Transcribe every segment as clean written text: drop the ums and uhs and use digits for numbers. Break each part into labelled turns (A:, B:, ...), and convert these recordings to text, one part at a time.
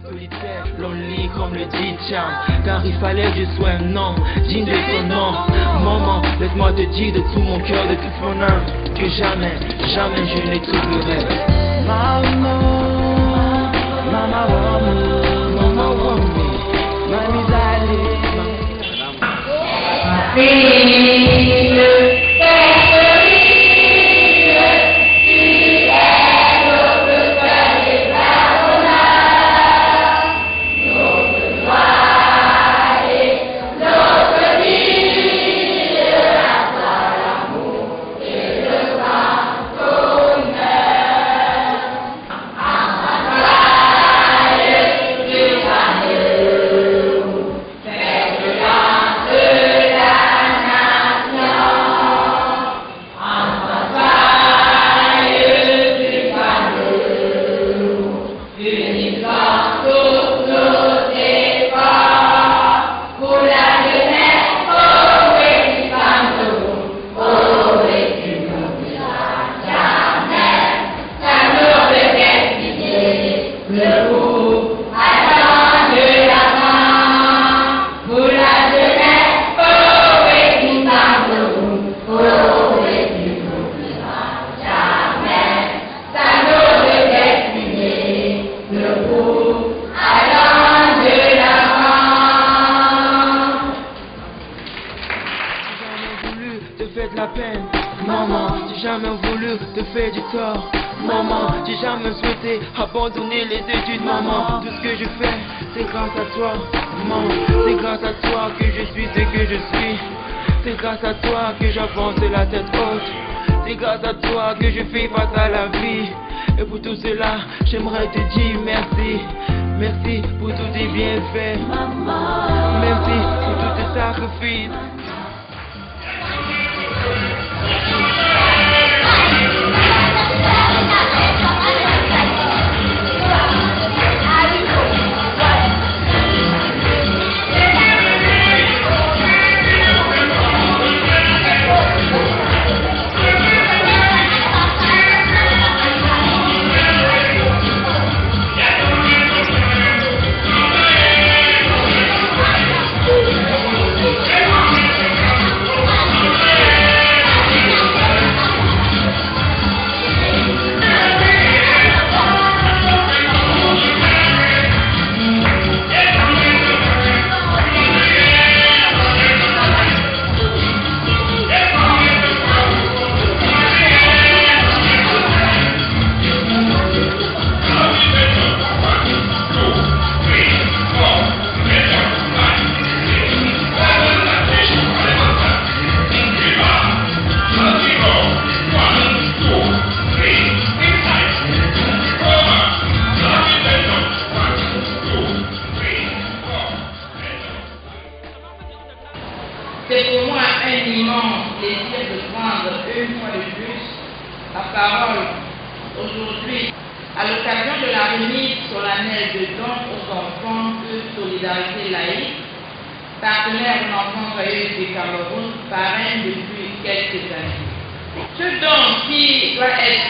A: Solitaire, lonely comme le dit Charm, car il fallait que je sois un homme digne de son nom. Maman, laisse-moi te dire de tout mon cœur, de toute mon âme, que jamais, jamais je ne t'oublierai. Maman, maman, maman, mamie d'aller. Maman, j'ai jamais voulu te faire du tort. Maman, j'ai jamais souhaité abandonner les études. Maman, tout ce que je fais, c'est grâce à toi. Maman, c'est grâce à toi que je suis ce que je suis. C'est grâce à toi que j'avance la tête haute. C'est grâce à toi que je fais face à la vie. Et pour tout cela, j'aimerais te dire merci. Merci pour tous tes bienfaits. Merci pour tous tes sacrifices.
B: C'est pour moi un immense plaisir de prendre une fois de plus la parole aujourd'hui à l'occasion de la remise solennelle de dons aux enfants de Solidarité Laïque, partenaire de l'enfant joyeuse du Cameroun, parrain depuis quelques années. Ce don qui doit être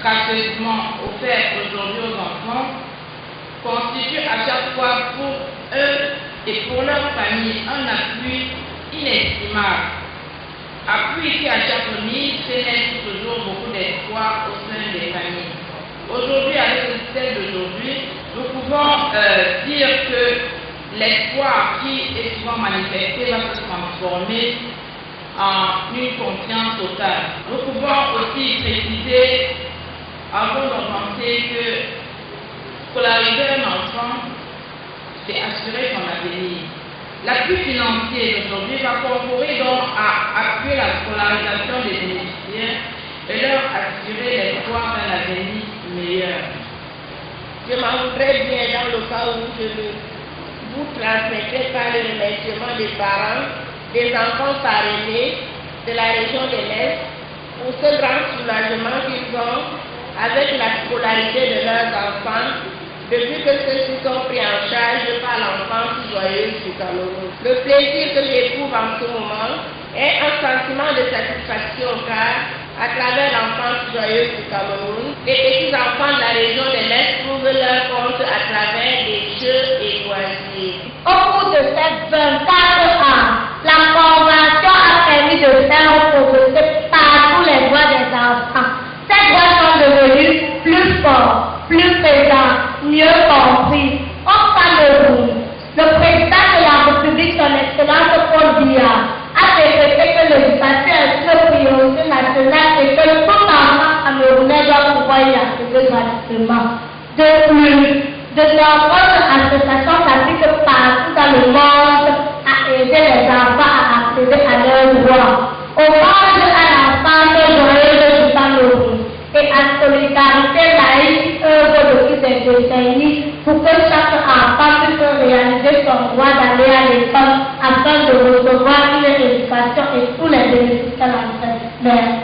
B: gracieusement offert aujourd'hui aux enfants constitue à chaque fois pour eux et pour leur famille un appui inestimable. Appui qui à chaque remise fait naître toujours beaucoup d'espoir au sein des familles. Aujourd'hui, avec le thème d'aujourd'hui, nous pouvons dire que l'espoir qui est souvent manifesté va se transformer en une confiance totale. Nous pouvons aussi préciser, avant de penser que scolariser un enfant, c'est assurer son avenir. L'appui financier d'aujourd'hui va concourir donc à appuyer la scolarisation des bénéficiaires et leur assurer l'espoir d'un avenir meilleur.
C: Je m'en voudrais bien dans le cas où je ne vous transmettrai pas le remerciement des parents, des enfants parrainés de la région de l'Est pour ce grand soulagement qu'ils ont avec la scolarité de leurs enfants depuis que ceux-ci sont pris en charge par l'enfance joyeuse du Cameroun. Le plaisir que j'éprouve en ce moment est un sentiment de satisfaction car, à travers l'enfance joyeuse du Cameroun, les petits enfants de la région de l'Est trouvent leur compte à travers des
D: 24 ans, la Convention a permis de faire progresser partout les droits des enfants. Ces droits sont devenus plus forts, plus présents, mieux compris. Au Cameroun, le président de la République, son Excellence Paul Biya, a décrété que l'éducation est une priorité nationale et que tout enfant camerounais doit pouvoir y accéder gratuitement. De plus, de nombreuses associations s'appliquent partout dans le monde à aider les enfants à accéder à leurs droits. Hommage à l'enfance joyeuse du Cameroun et à solidarité laïque œuvre depuis des décennies pour que chaque enfant puisse réaliser son droit d'aller à l'école afin de recevoir une éducation et tous les bénéfices qu'elle entraîne.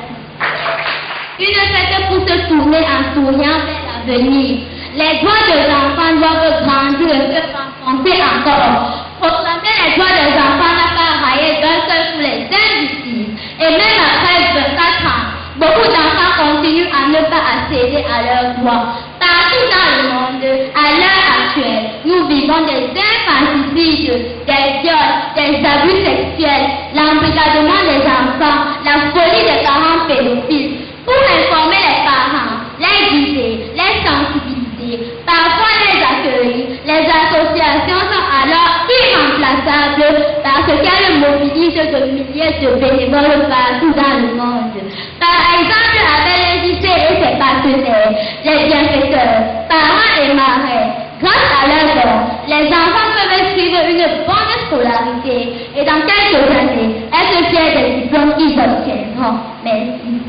E: Une fête pour se tourner en souriant vers l'avenir. Les droits des enfants doivent grandir et se renforcer encore. Proclamer les droits des enfants n'a pas raillé d'un seul pour les injustices. Et même après 24 ans, beaucoup d'enfants continuent à ne pas accéder à leurs droits. Partout dans le monde, à l'heure actuelle, nous vivons des infanticides, des viols, des abus sexuels, l'embrigadement des enfants, la folie des parents pédophiles. Pour informer les parents, les guider, les sensibiliser, parfois les accueillir, les associations sont alors irremplaçables parce qu'elles mobilisent de milliers de bénévoles partout dans le monde. Par exemple, avec les lycées et ses partenaires, les bienfaiteurs, parents et marraines, grâce à leur don, les enfants peuvent suivre une bonne scolarité et dans quelques années, être fiers des diplômes qu'ils obtiendront. Merci.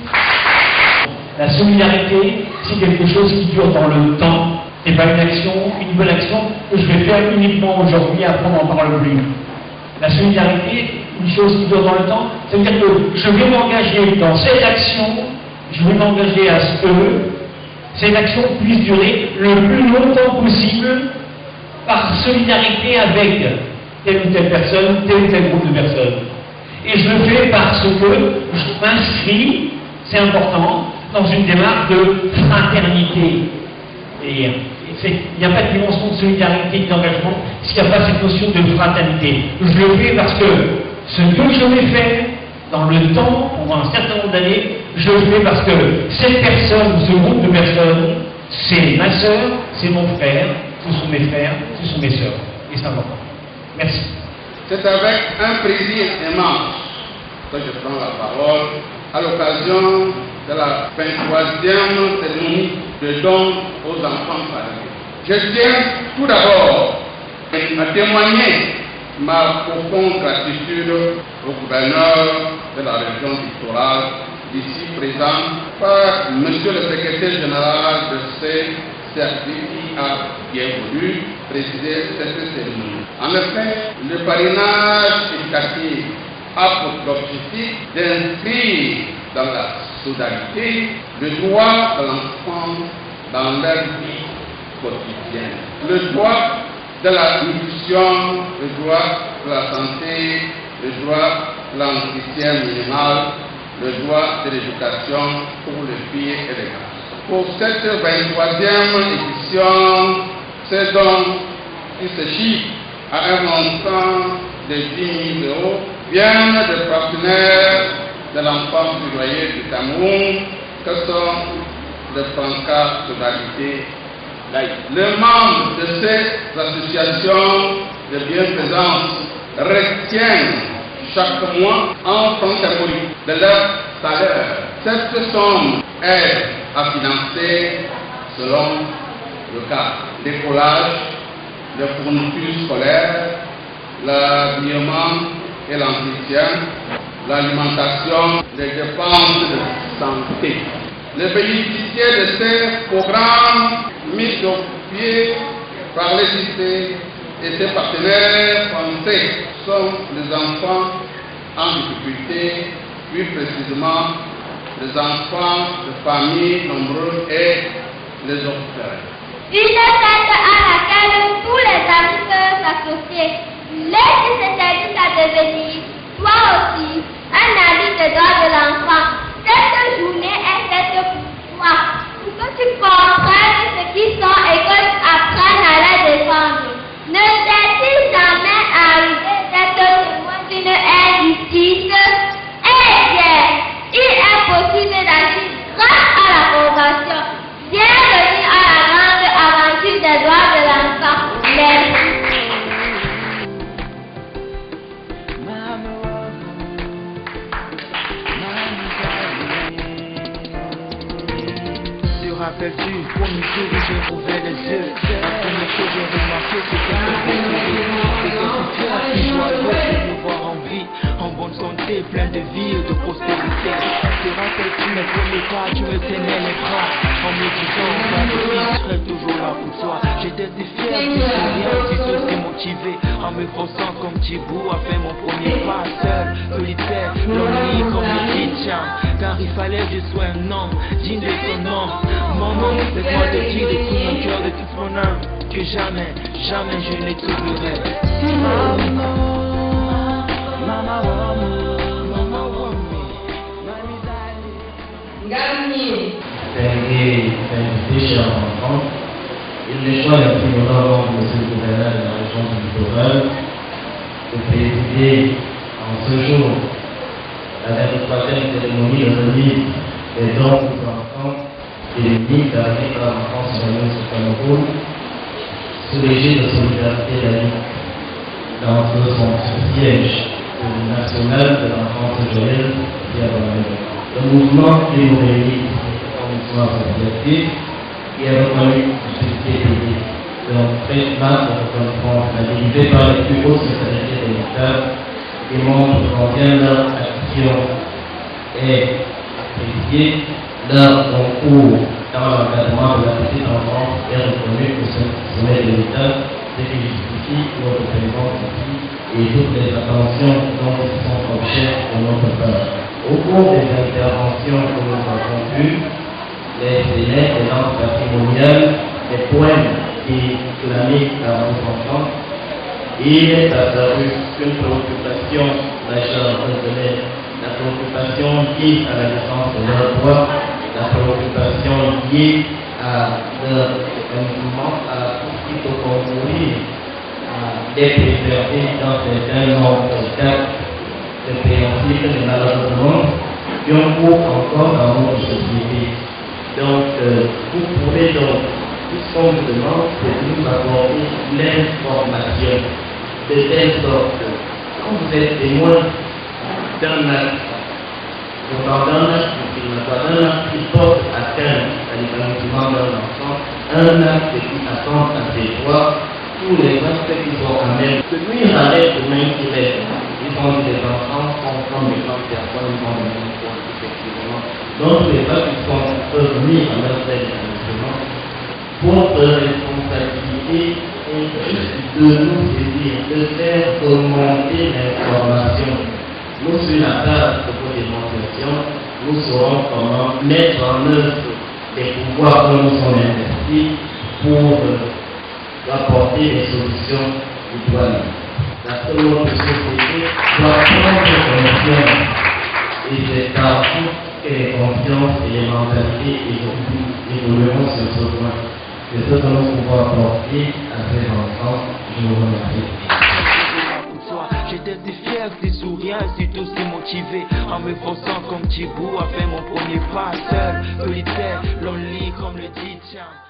F: La solidarité, c'est quelque chose qui dure dans le temps. C'est pas une action, une bonne action que je vais faire uniquement aujourd'hui, après on n'en parle plus. La solidarité, une chose qui dure dans le temps, ça veut dire que je vais m'engager dans cette action, je vais m'engager à ce que cette action puisse durer le plus longtemps possible par solidarité avec telle ou telle personne, tel ou tel groupe de personnes. Et je le fais parce que je m'inscris, c'est important, dans une démarche de fraternité. Et il n'y a pas de dimension de solidarité et d'engagement s'il n'y a pas cette notion de fraternité. Je le fais parce que ce que je vais faire dans le temps, pendant un certain nombre d'années, je le fais parce que cette personne, ce groupe de personnes, c'est ma sœur, c'est mon frère, ce sont mes frères, ce sont mes sœurs. Et c'est important. Merci.
G: C'est avec un plaisir immense que je prends la parole à l'occasion de la 23e cérémonie de don aux enfants perdus. Je tiens tout d'abord à témoigner ma profonde gratitude au gouverneur de la région littorale, ici présent, par monsieur le secrétaire général de CCRD qui a bien voulu présider cette cérémonie. En effet, le parrainage éducatif a pour objectif d'inscrire dans la solidarité le droit de l'enfant dans leur vie quotidienne, le droit de la nutrition, le droit de la santé, le droit de l'entretien minimal, le droit de l'éducation pour les filles et les garçons. Pour cette 23e édition, c'est donc qui se chiffre à un montant de 10 000 euros, viennent de partenaires de l'enfance du loyer du Cameroun, que sont les Franca Solidarité laïque. Les membres de ces associations de bienfaisance retiennent chaque mois un franc symbolique de leur salaire. Cette somme aide à financer, selon le cas, l'écolage, les fournitures scolaires, l'habillement et l'entretien, l'alimentation, les dépenses de santé. Les bénéficiaires de ces programmes mis au pied par les lycées et ses partenaires français sont les enfants en difficulté, plus précisément les enfants de familles nombreuses et les orphelins.
E: Une fête à laquelle tous les amis peuvent s'associer. Les qui s'interdisent à devenir, toi aussi, un ami de droit de l'enfant. Cette journée est faite pour toi, pour que tu comprennes ce qu'ils sont et que tu apprennes à les défendre. Ne t'est-il jamais arrivé
A: que j'ai remarqué, c'est qu'elle me fait sourire. C'est qu'elle est fière, si joyeuse de nous voir en vie, en bonne santé, plein de vie et de prospérité. Te rappelles-tu mes premiers pas, tu me tenais les bras, en me disant, pas de vie, je serai toujours là pour toi. J'étais si fier, si souriant, si aussi motivé, en me forçant comme Thibou à faire mon premier pas, seul, solitaire, lonely comme le dit Cham, car il fallait que je sois un homme, digne de son nom. Maman, laisse-moi te dire de tout mon cœur, de toute mon âme, que jamais, jamais je ne t'oublierai.
H: Chers enfants, il est choix d'un plus grand de M. le gouverneur de la région du Littoral de présider en ce jour la 23e cérémonie de remise des dons aux enfants et des mythes avec l'enfance sur le Cameroun sous l'égide de solidarité laïque dans son siège national de l'enfance joyeuse qui a le mouvement qui nous réunit en associatif qui est reconnu d'utilité publique. Donc, 13 mars, habilité par les plus hautes spécialités de l'État qui montrent combien leur action est appréciée, leur concours dans l'encadrement de la petite enfance est reconnu au sommet de l'État, ce qui justifie notre présence ici et toutes les attentions dont ils sont objets de notre part. Au cours des interventions que nous avons eues, les élèves des langues patrimoniales, les poèmes qui clament à nos enfants, il est apparu qu'une préoccupation majeure retenait la préoccupation liée à la défense de leurs droits, la préoccupation liée à leur épanouissement, à tout ce qui peut concourir à les préserver dans certains nombres de principes et malheureusement qui ont cours encore dans notre société. Donc, vous pourrez donc, tout ce qu'on vous demande, c'est de nous apporter l'information, de telle sorte que, quand vous êtes témoin d'un acte, d'un acte qui porte atteinte à l'épanouissement d'un enfant, un acte qui attend à ses droits, tous les aspects qui sont à même de nuire à l'être humain qui reste. Ils sont des enfants, comme les grandes personnes, ils sont des enfants, effectivement. Donc, les actes qui peuvent mis en œuvre d'épanouissement, votre responsabilité est juste de nous aider, de faire remonter l'information. Nous, sur la base de vos démonstrations, nous saurons comment mettre en œuvre les pouvoirs que nous sommes investis pour apporter des solutions idoines. La seconde société doit prendre conscience et c'est à vous que les consciences et les mentalités évolueront sur ce point. C'est ce que nous pouvons apporter à ces enfants. Je vous remercie.
A: J'étais si fier, si souriant, si tout si motivé, en me forçant comme Thibou à faire mon premier pas seul, solitaire, lonely comme le dit Cham.